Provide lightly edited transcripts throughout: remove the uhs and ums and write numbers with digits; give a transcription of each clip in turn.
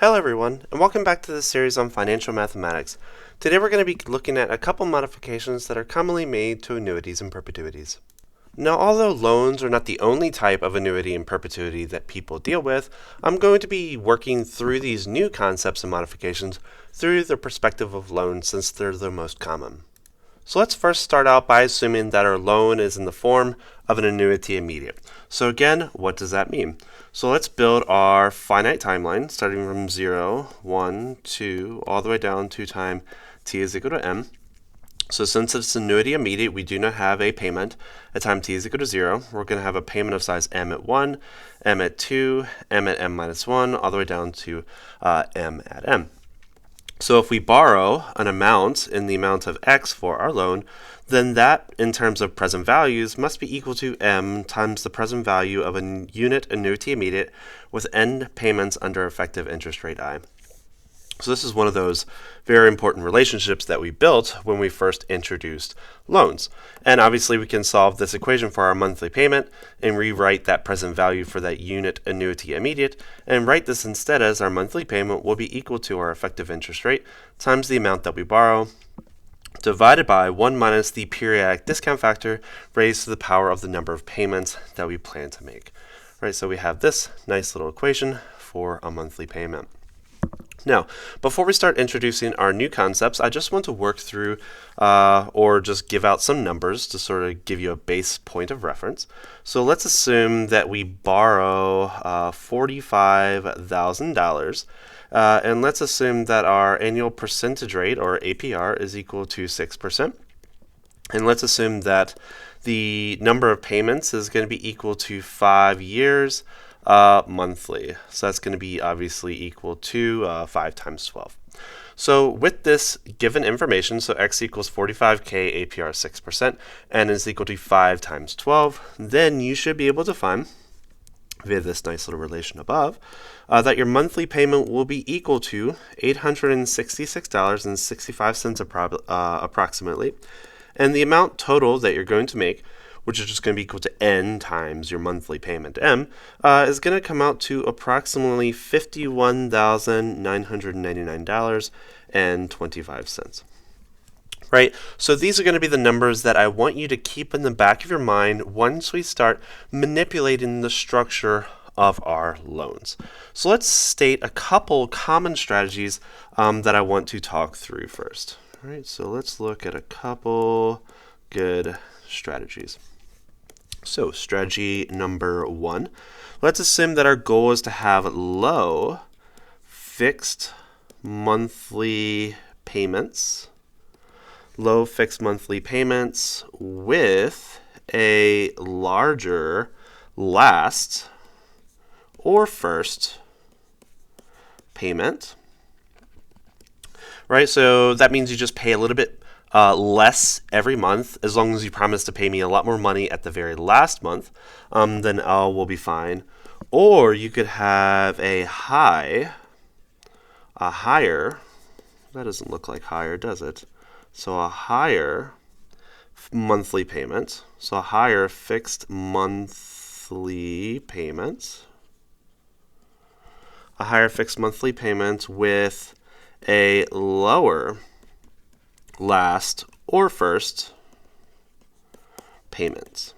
Hello everyone, and welcome back to this series on financial mathematics. Today we're going to be looking at a couple modifications that are commonly made to annuities and perpetuities. Now, although loans are not the only type of annuity and perpetuity that people deal with, I'm going to be working through these new concepts and modifications through the perspective of loans since they're the most common. So let's first start out by assuming that our loan is in the form of an annuity immediate. So again, what does that mean? So let's build our finite timeline starting from 0, 1, 2, all the way down to time t is equal to m. So since it's annuity immediate, we do not have a payment at time t is equal to 0. We're going to have a payment of size m at 1, m at 2, m at m minus 1, all the way down to m at m. So if we borrow an amount in the amount of x for our loan, then that, in terms of present values, must be equal to m times the present value of a unit annuity immediate with end payments under effective interest rate I. So this is one of those very important relationships that we built when we first introduced loans. And obviously we can solve this equation for our monthly payment and rewrite that present value for that unit annuity immediate and write this instead as our monthly payment will be equal to our effective interest rate times the amount that we borrow divided by 1 minus the periodic discount factor raised to the power of the number of payments that we plan to make. Right, so we have this nice little equation for a monthly payment. Now, before we start introducing our new concepts, I just want to work through or just give out some numbers to sort of give you a base point of reference. So let's assume that we borrow $45,000, and let's assume that our annual percentage rate, or APR, is equal to 6%. And let's assume that the number of payments is going to be equal to 5 years. Monthly. So that's going to be obviously equal to 5 times 12. So with this given information, so x equals 45k, APR 6%, and is equal to 5 times 12, then you should be able to find, via this nice little relation above, that your monthly payment will be equal to $866.65 approximately, and the amount total that you're going to make, which is just going to be equal to n times your monthly payment, m, is going to come out to approximately $51,999.25. Right? So these are going to be the numbers that I want you to keep in the back of your mind once we start manipulating the structure of our loans. So let's state a couple common strategies that I want to talk through first. All right, so let's look at a couple good strategies. So strategy number 1, let's assume that our goal is to have low fixed monthly payments with a larger last or first payment. Right, so that means you just pay a little bit less every month, as long as you promise to pay me a lot more money at the very last month, then all will be fine. Or you could have a higher, that doesn't look like higher, does it? So a higher monthly payment, so a higher fixed monthly payment, with a lower last or first payments.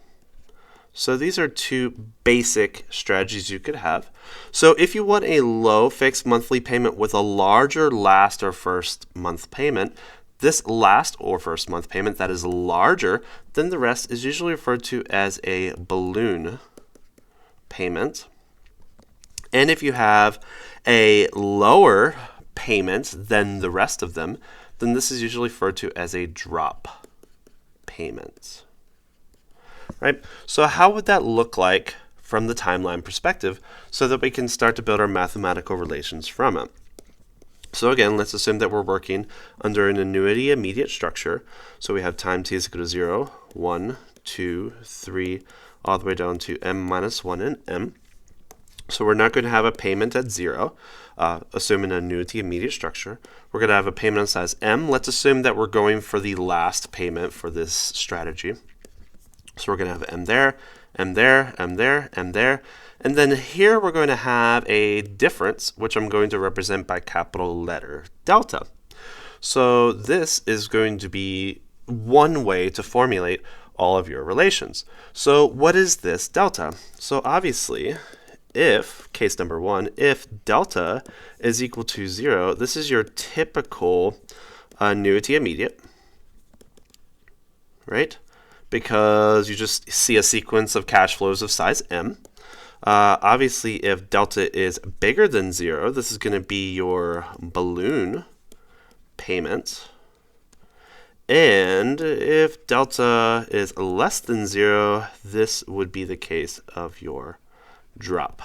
So these are two basic strategies you could have. So if you want a low fixed monthly payment with a larger last or first month payment, this last or first month payment that is larger than the rest is usually referred to as a balloon payment. And if you have a lower payment than the rest of them, then this is usually referred to as a drop payment. Right? So how would that look like from the timeline perspective so that we can start to build our mathematical relations from it? So again, let's assume that we're working under an annuity immediate structure. So we have time t is equal to 0, 1, 2, 3, all the way down to m minus 1 and m. So we're not going to have a payment at 0, assuming an annuity immediate structure. We're going to have a payment on size m. Let's assume that we're going for the last payment for this strategy. So we're going to have M there, M there, M there, M there. And then here we're going to have a difference, which I'm going to represent by capital letter delta. So this is going to be one way to formulate all of your relations. So what is this delta? So obviously, if, case number one, if delta is equal to 0, this is your typical annuity immediate, right? Because you just see a sequence of cash flows of size M. Obviously, if delta is bigger than 0, this is going to be your balloon payment. And if delta is less than 0, this would be the case of your drop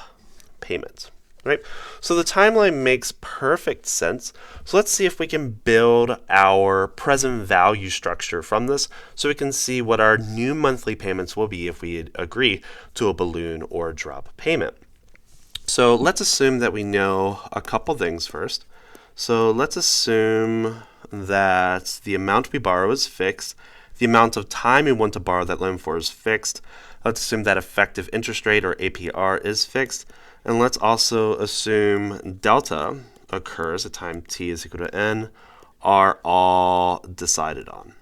payment. Right? So the timeline makes perfect sense. So let's see if we can build our present value structure from this so we can see what our new monthly payments will be if we agree to a balloon or a drop payment. So let's assume that we know a couple things first. So let's assume that the amount we borrow is fixed. The amount of time we want to borrow that loan for is fixed. Let's assume that effective interest rate or APR is fixed. And let's also assume delta occurs at time t is equal to n are all decided on.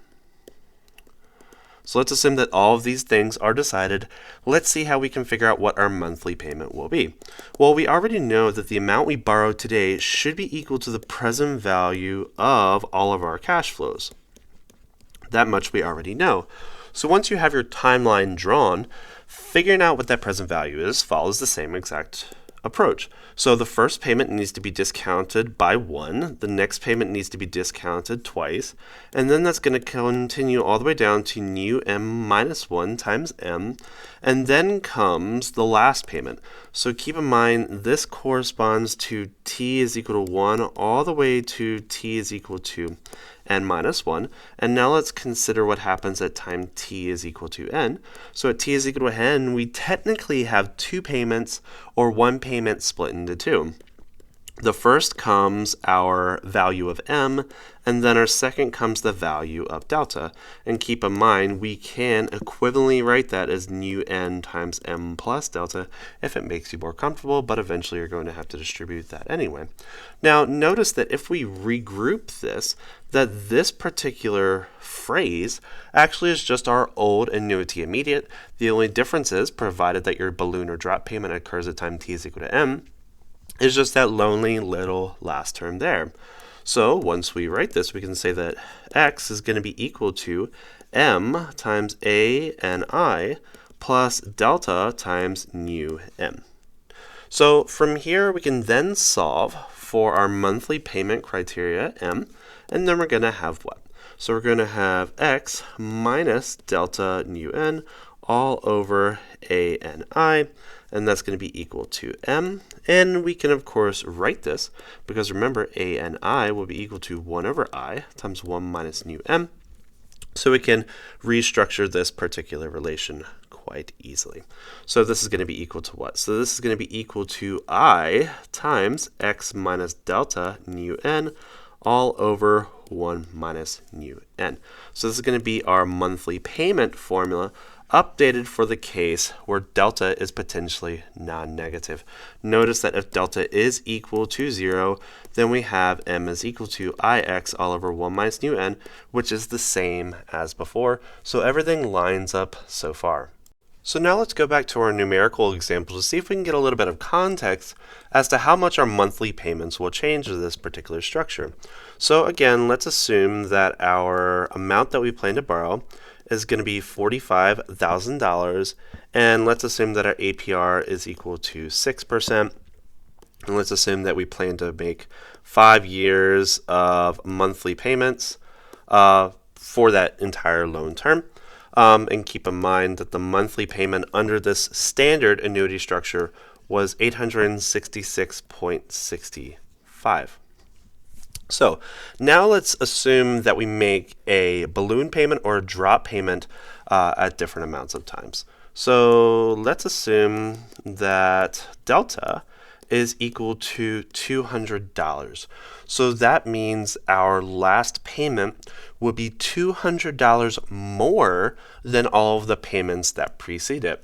So let's assume that all of these things are decided. Let's see how we can figure out what our monthly payment will be. Well, we already know that the amount we borrow today should be equal to the present value of all of our cash flows. That much we already know. So once you have your timeline drawn, figuring out what that present value is follows the same exact approach. So the first payment needs to be discounted by 1, the next payment needs to be discounted twice, and then that's going to continue all the way down to nu m minus 1 times m, and then comes the last payment. So keep in mind this corresponds to t is equal to 1 all the way to t is equal to n minus 1. And now let's consider what happens at time t is equal to n. So at t is equal to n, we technically have 2 payments or 1 payment split into 2. The first comes our value of m, and then our second comes the value of delta. And keep in mind, we can equivalently write that as nu n times m plus delta if it makes you more comfortable, but eventually you're going to have to distribute that anyway. Now, notice that if we regroup this, that this particular phrase actually is just our old annuity immediate. The only difference is, provided that your balloon or drop payment occurs at time t is equal to m, is just that lonely little last term there. So once we write this, we can say that x is going to be equal to m times a and I plus delta times nu m. So from here, we can then solve for our monthly payment criteria m, and then we're going to have what? So we're going to have x minus delta nu n all over a and I, and that's going to be equal to m. And we can, of course, write this, because remember, a and I will be equal to 1 over I times 1 minus nu m. So we can restructure this particular relation quite easily. So this is going to be equal to what? So this is going to be equal to I times x minus delta nu n all over 1 minus nu n. So this is going to be our monthly payment formula, updated for the case where delta is potentially non-negative. Notice that if delta is equal to 0, then we have m is equal to ix all over 1 minus nu n, which is the same as before. So everything lines up so far. So now let's go back to our numerical example to see if we can get a little bit of context as to how much our monthly payments will change with this particular structure. So again, let's assume that our amount that we plan to borrow is going to be $45,000, and let's assume that our APR is equal to 6%, and let's assume that we plan to make 5 years of monthly payments for that entire loan term. And keep in mind that the monthly payment under this standard annuity structure was $866.65. So now let's assume that we make a balloon payment or a drop payment at different amounts of times. So let's assume that delta is equal to $200. So that means our last payment would be $200 more than all of the payments that precede it.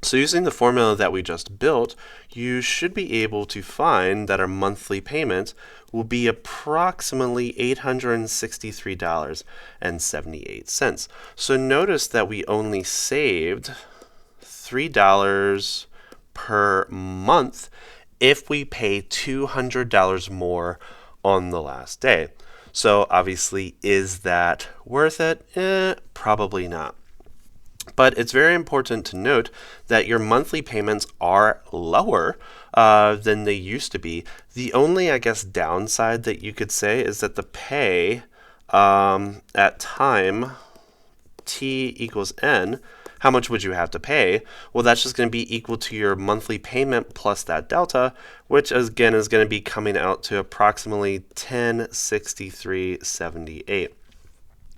So using the formula that we just built, you should be able to find that our monthly payment will be approximately $863.78. So notice that we only saved $3 per month if we pay $200 more on the last day. So obviously, is that worth it? Probably not. But it's very important to note that your monthly payments are lower than they used to be. The only, I guess, downside that you could say is that the pay at time t equals n, how much would you have to pay? Well, that's just going to be equal to your monthly payment plus that delta, which again is going to be coming out to approximately $1063.78.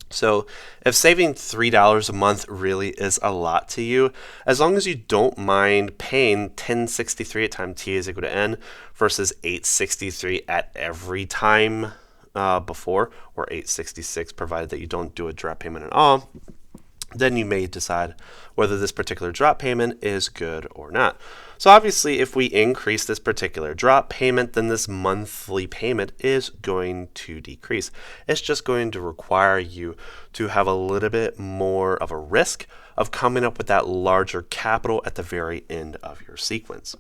So if saving $3 a month really is a lot to you, as long as you don't mind paying $1063 at time t is equal to n versus $863 at every time before, or $866 provided that you don't do a drop payment at all, then you may decide whether this particular drop payment is good or not. So obviously, if we increase this particular drop payment, then this monthly payment is going to decrease. It's just going to require you to have a little bit more of a risk of coming up with that larger capital at the very end of your sequence.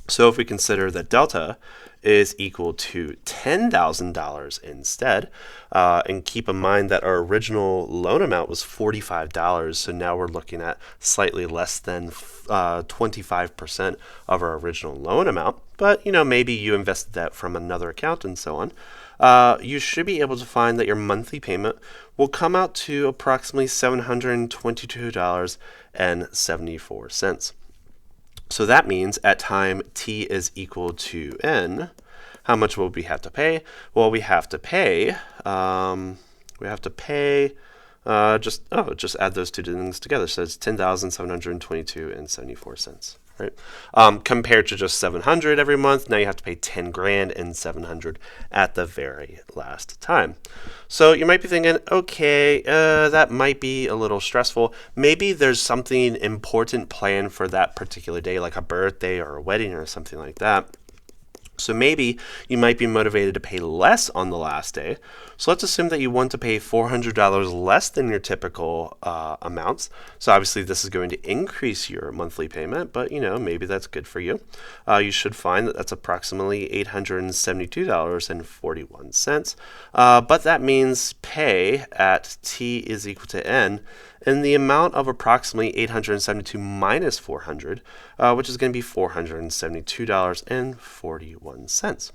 So if we consider that delta is equal to $10,000 instead, and keep in mind that our original loan amount was $45, so now we're looking at slightly less than 25% of our original loan amount, but maybe you invested that from another account and so on. You should be able to find that your monthly payment will come out to approximately $722.74. So that means at time t is equal to n, how much will we have to pay? Well, we have to pay just add those two things together. So it's $10,722.74, right? Compared to just $700 every month, now you have to pay $10,000 and $700 at the very last time. So you might be thinking, okay, that might be a little stressful. Maybe there's something important planned for that particular day, like a birthday or a wedding or something like that. So maybe you might be motivated to pay less on the last day. So let's assume that you want to pay $400 less than your typical amounts. So obviously this is going to increase your monthly payment, but maybe that's good for you. You should find that that's approximately $872.41. But that means pay at t is equal to n in the amount of approximately 872 minus 400, which is going to be $472.41.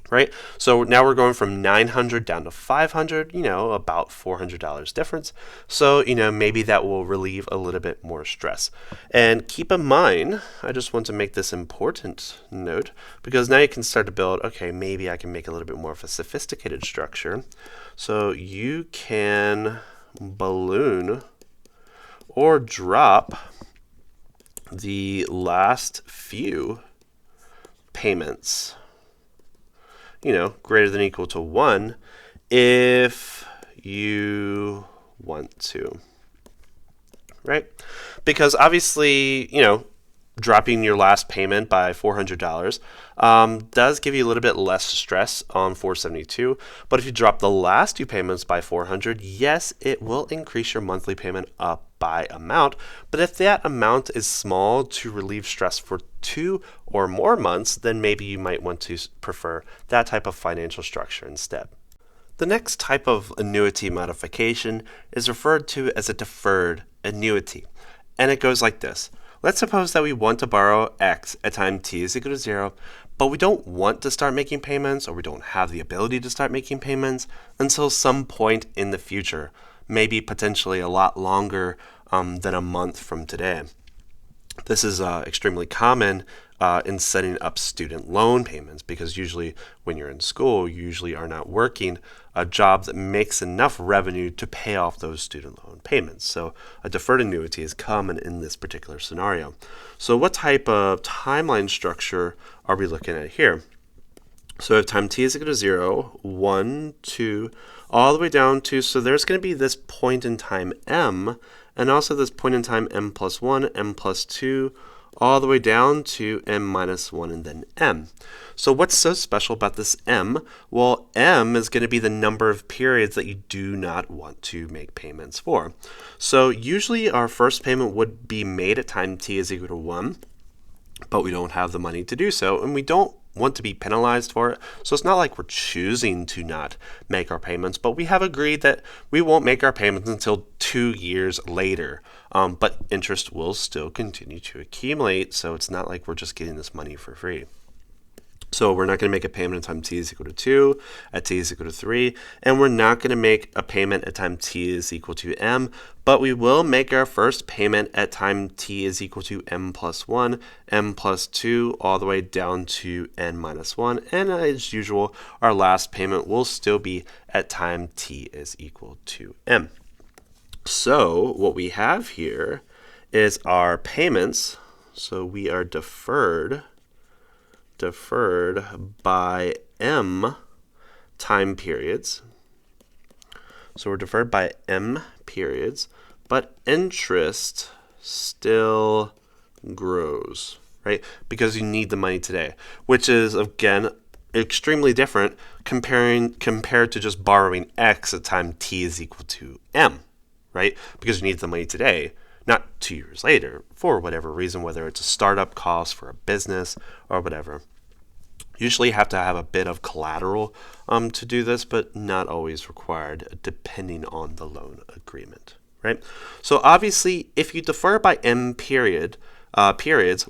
Right? So now we're going from 900 down to 500, about $400 difference. So, maybe that will relieve a little bit more stress. And keep in mind, I just want to make this important note, because now you can start to build, okay, maybe I can make a little bit more of a sophisticated structure. So you can balloon or drop the last few payments, greater than or equal to 1 if you want to, right? Because obviously, dropping your last payment by $400 does give you a little bit less stress on 472. But if you drop the last two payments by $400, yes, it will increase your monthly payment up by amount. But if that amount is small to relieve stress for 2 or more months, then maybe you might want to prefer that type of financial structure instead. The next type of annuity modification is referred to as a deferred annuity. And it goes like this. Let's suppose that we want to borrow X at time t is equal to 0, but we don't want to start making payments, or we don't have the ability to start making payments until some point in the future, maybe potentially a lot longer than a month from today. This is extremely common in setting up student loan payments, because usually when you're in school, you usually are not working a job that makes enough revenue to pay off those student loan payments. So a deferred annuity is common in this particular scenario. So what type of timeline structure are we looking at here? So if time t is equal to 0, 1, 2, all the way down to, so there's going to be this point in time m, and also this point in time m plus 1, m plus 2, all the way down to m minus 1 and then m. So what's so special about this m? Well, m is going to be the number of periods that you do not want to make payments for. So usually our first payment would be made at time t is equal to 1, but we don't have the money to do so, and we don't want to be penalized for it. So it's not like we're choosing to not make our payments, but we have agreed that we won't make our payments until 2 years later. But interest will still continue to accumulate, so it's not like we're just getting this money for free. So we're not going to make a payment at time t is equal to 2, at t is equal to 3, and we're not going to make a payment at time t is equal to m, but we will make our first payment at time t is equal to m plus 1, m plus 2, all the way down to n minus 1, and as usual, our last payment will still be at time t is equal to m. So what we have here is our payments. So we are deferred by m time periods. So we're deferred by m periods, but interest still grows, right? Because you need the money today, which is, again, extremely different compared to just borrowing x at time t is equal to m, right? Because you need the money today, not 2 years later, for whatever reason, whether it's a startup cost for a business or whatever. Usually you have to have a bit of collateral to do this, but not always required depending on the loan agreement, right? So obviously, if you defer by m periods,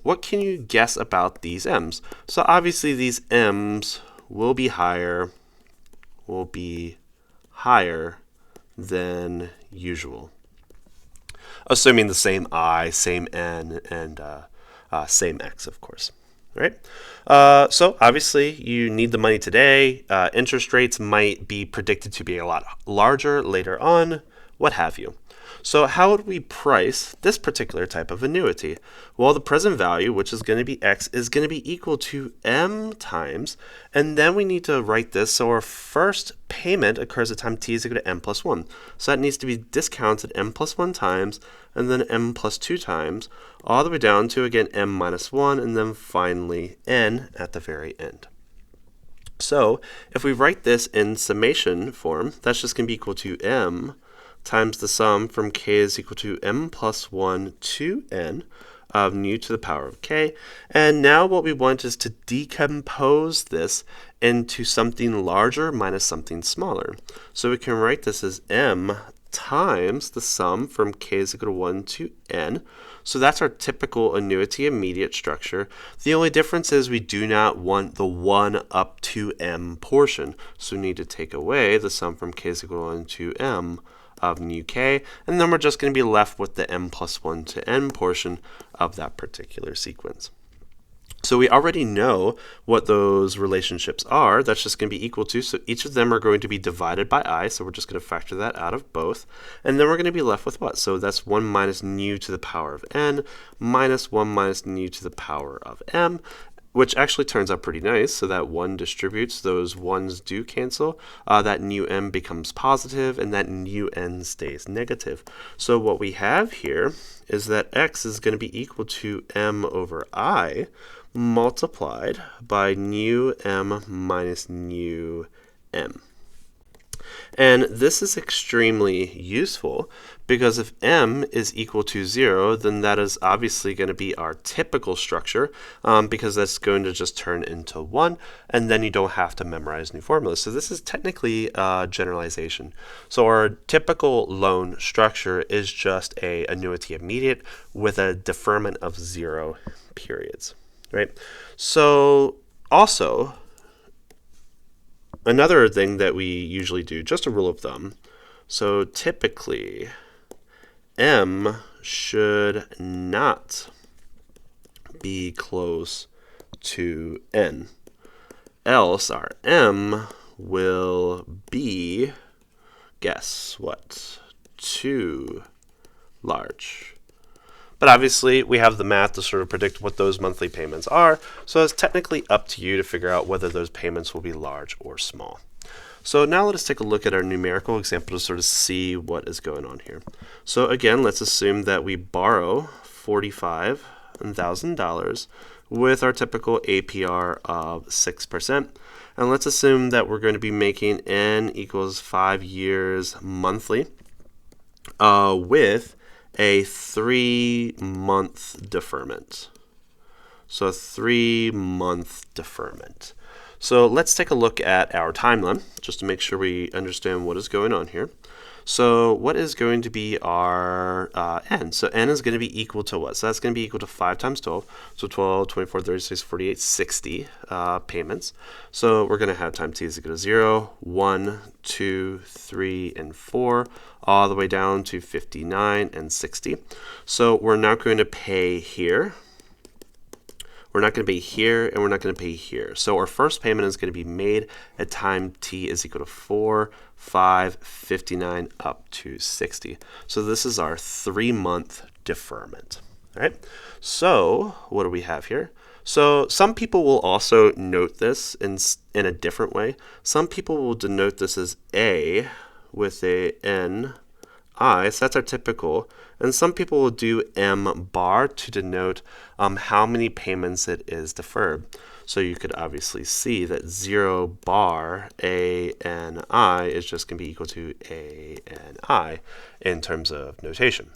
what can you guess about these m's? So obviously these m's will be higher than usual, assuming the same I, same n, and same x, of course. Right? So obviously you need the money today. Interest rates might be predicted to be a lot larger later on, what have you. So how would we price this particular type of annuity? Well, the present value, which is going to be x, is going to be equal to m times, and then we need to write this so our first payment occurs at time t is equal to m plus 1. So that needs to be discounted m plus 1 times, and then m plus 2 times, all the way down to, again, m minus 1, and then finally n at the very end. So if we write this in summation form, that's just going to be equal to m times the sum from k is equal to m plus 1 to n of nu to the power of k. And now what we want is to decompose this into something larger minus something smaller. So we can write this as m times the sum from k is equal to 1 to n. So that's our typical annuity immediate structure. The only difference is we do not want the 1 up to m portion. So we need to take away the sum from k is equal to 1 to m of nu k, and then we're just going to be left with the m plus 1 to n portion of that particular sequence. So we already know what those relationships are. That's just going to be equal to, so each of them are going to be divided by I, so we're just going to factor that out of both. And then we're going to be left with what? So that's 1 minus nu to the power of n minus 1 minus nu to the power of m, which actually turns out pretty nice. So that 1 distributes, those 1's do cancel, that nu m becomes positive, and that nu n stays negative. So what we have here is that x is going to be equal to m over I multiplied by nu m minus nu m. And this is extremely useful because if m is equal to 0, then that is obviously going to be our typical structure, because that's going to just turn into 1, and then you don't have to memorize new formulas. So this is technically a generalization. So our typical loan structure is just a annuity immediate with a deferment of 0 periods, right? So also, another thing that we usually do, just a rule of thumb, so typically m should not be close to n. Else our m will be, guess what, too large. But obviously, we have the math to sort of predict what those monthly payments are, so it's technically up to you to figure out whether those payments will be large or small. So now let us take a look at our numerical example to sort of see what is going on here. So again, let's assume that we borrow $45,000 with our typical APR of 6%. And let's assume that we're going to be making n equals 5 years monthly with a 3-month deferment. So a 3-month deferment. So let's take a look at our timeline just to make sure we understand what is going on here. So what is going to be our n? So n is going to be equal to what? So that's going to be equal to 5 times 12. So 12, 24, 36, 48, 60 payments. So we're going to have time t is equal to 0, 1, 2, 3, and 4, all the way down to 59 and 60. So we're not going to pay here. We're not going to pay here, and we're not going to pay here. So our first payment is going to be made at time t is equal to 4, 5, 59, up to 60. So this is our 3-month deferment. All right. So what do we have here? So some people will also note this in a different way. Some people will denote this as A with a N I, so that's our typical. And some people will do M bar to denote how many payments it is deferred. So you could obviously see that 0 bar ANI is just going to be equal to ANI in terms of notation.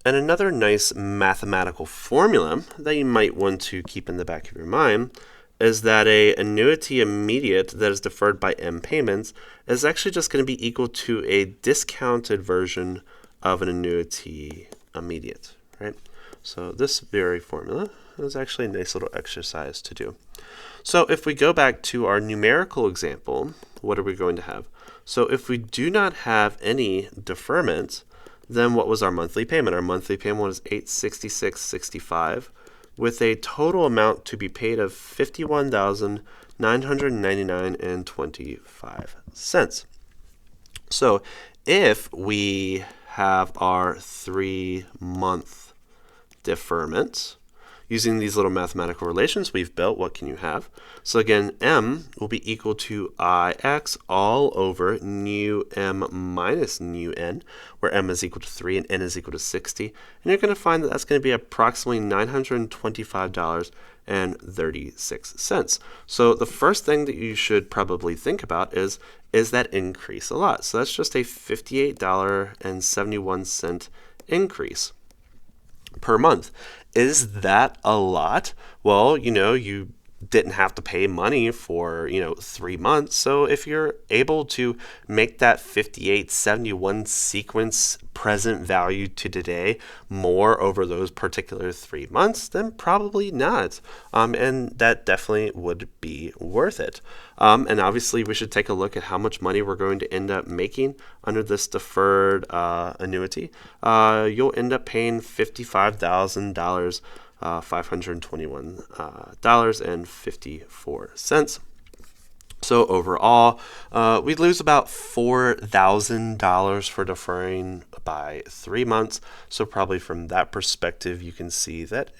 And another nice mathematical formula that you might want to keep in the back of your mind is that an annuity immediate that is deferred by M payments is actually just going to be equal to a discounted version of an annuity immediate, right? So this very formula is actually a nice little exercise to do. So if we go back to our numerical example, what are we going to have? So if we do not have any deferment, then what was our monthly payment? Our monthly payment was $866.65. with a total amount to be paid of $51,999.25. So if we have our 3-month deferment, using these little mathematical relations we've built, what can you have? So again, m will be equal to ix all over nu m minus nu n, where m is equal to 3 and n is equal to 60. And you're going to find that that's going to be approximately $925.36. So the first thing that you should probably think about is that increase a lot? So that's just a $58.71 increase per month. Is that a lot? Well, you didn't have to pay money for 3 months. So if you're able to make that 5871 sequence present value to today more over those particular 3 months, then probably not. And that definitely would be worth it. And obviously we should take a look at how much money we're going to end up making under this deferred annuity. You'll end up paying $55,000. $521.54. So overall, we'd lose about $4,000 for deferring by 3 months. So probably from that perspective, you can see that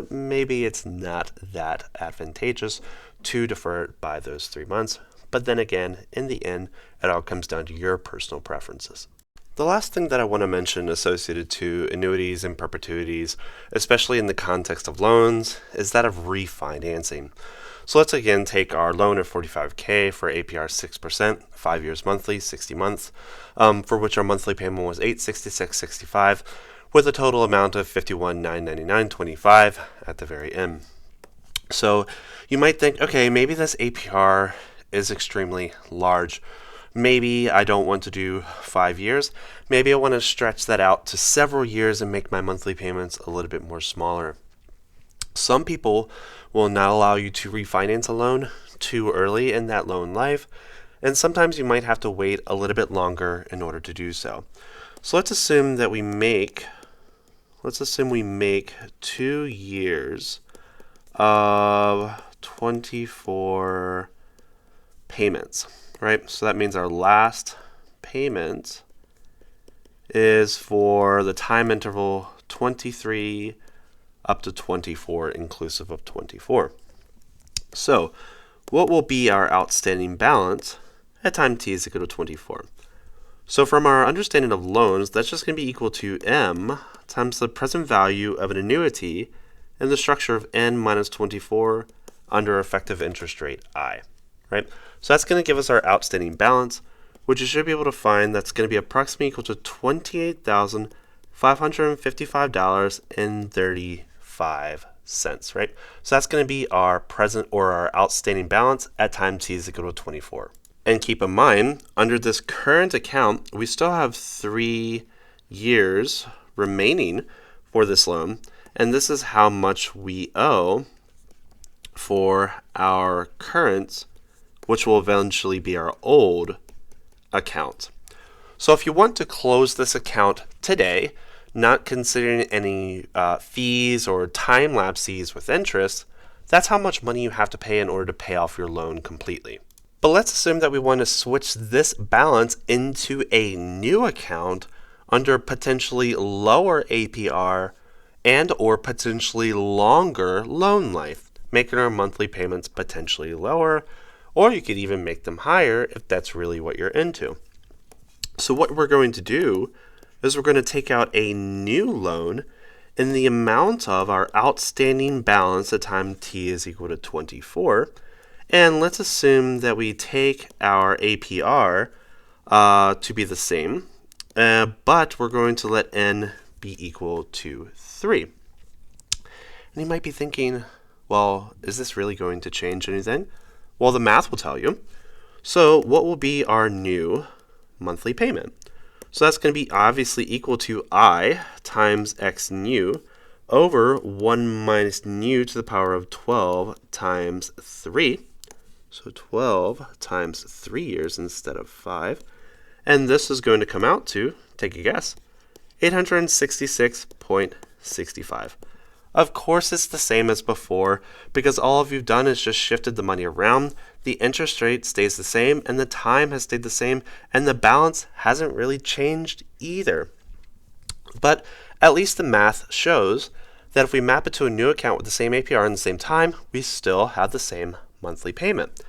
maybe it's not that advantageous to defer it by those 3 months. But then again, in the end, it all comes down to your personal preferences. The last thing that I want to mention associated to annuities and perpetuities, especially in the context of loans, is that of refinancing. So let's again take our loan of $45K for APR 6%, 5 years monthly, 60 months, for which our monthly payment was $866.65, with a total amount of $51,999.25 at the very end. So you might think, okay, maybe this APR is extremely large. Maybe I don't want to do 5 years. Maybe I want to stretch that out to several years and make my monthly payments a little bit more smaller. Some people will not allow you to refinance a loan too early in that loan life, and sometimes you might have to wait a little bit longer in order to do so. So let's assume we make 2 years of 24 payments, right? So that means our last payment is for the time interval 23 up to 24, inclusive of 24. So what will be our outstanding balance at time t is equal to 24? So from our understanding of loans, that's just going to be equal to m times the present value of an annuity in the structure of n minus 24 under effective interest rate I, right? So that's going to give us our outstanding balance, which you should be able to find that's going to be approximately equal to $28,555.35, right? So that's going to be our present or our outstanding balance at time t is equal to 24. And keep in mind, under this current account, we still have 3 years remaining for this loan, and this is how much we owe for our current, which will eventually be our old account. So if you want to close this account today, not considering any fees or time lapses with interest, that's how much money you have to pay in order to pay off your loan completely. But let's assume that we want to switch this balance into a new account under potentially lower APR and or potentially longer loan life, making our monthly payments potentially lower, or you could even make them higher if that's really what you're into. So what we're going to do is we're going to take out a new loan in the amount of our outstanding balance at time t is equal to 24. And let's assume that we take our APR to be the same, but we're going to let n be equal to 3. And you might be thinking, well, is this really going to change anything? Well, the math will tell you. So what will be our new monthly payment? So that's going to be obviously equal to I times x nu over 1 minus nu to the power of 12 times 3. So 12 times 3 years instead of 5. And this is going to come out to, take a guess, 866.65. Of course, it's the same as before because all of you've done is just shifted the money around. The interest rate stays the same and the time has stayed the same and the balance hasn't really changed either. But at least the math shows that if we map it to a new account with the same APR and the same time, we still have the same monthly payment.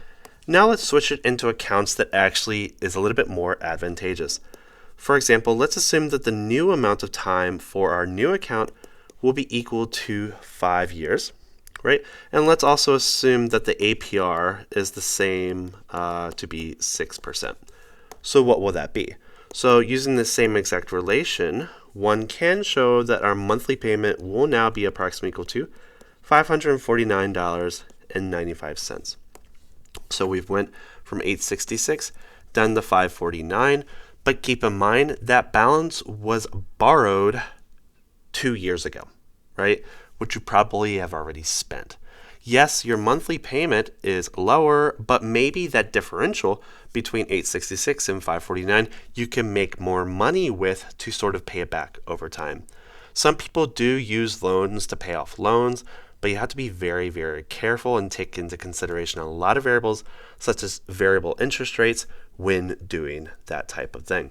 Now let's switch it into accounts that actually is a little bit more advantageous. For example, let's assume that the new amount of time for our new account will be equal to 5 years, right? And let's also assume that the APR is the same to be 6%. So what will that be? So using the same exact relation, one can show that our monthly payment will now be approximately equal to $549.95. So we've went from 866 down to 549, but keep in mind that balance was borrowed 2 years ago, right? Which you probably have already spent. Yes, your monthly payment is lower, but maybe that differential between 866 and 549 you can make more money with to sort of pay it back over time. Some people do use loans to pay off loans, but you have to be very, very careful and take into consideration a lot of variables, such as variable interest rates, when doing that type of thing.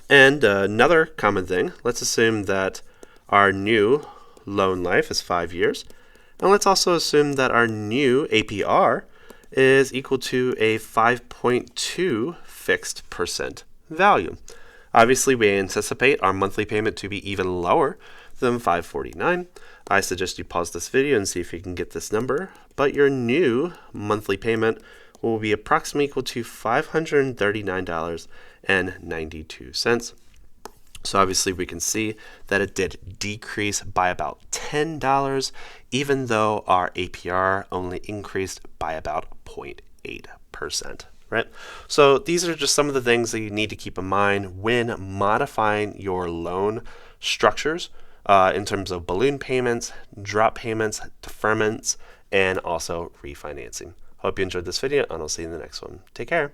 And another common thing, let's assume that our new loan life is 5 years. And let's also assume that our new APR is equal to a 5.2 fixed percent value. Obviously, we anticipate our monthly payment to be even lower than 549. I suggest you pause this video and see if you can get this number, but your new monthly payment will be approximately equal to $539.92. So obviously we can see that it did decrease by about $10, even though our APR only increased by about 0.8%. Right? So these are just some of the things that you need to keep in mind when modifying your loan structures in terms of balloon payments, drop payments, deferments, and also refinancing. Hope you enjoyed this video, and I'll see you in the next one. Take care.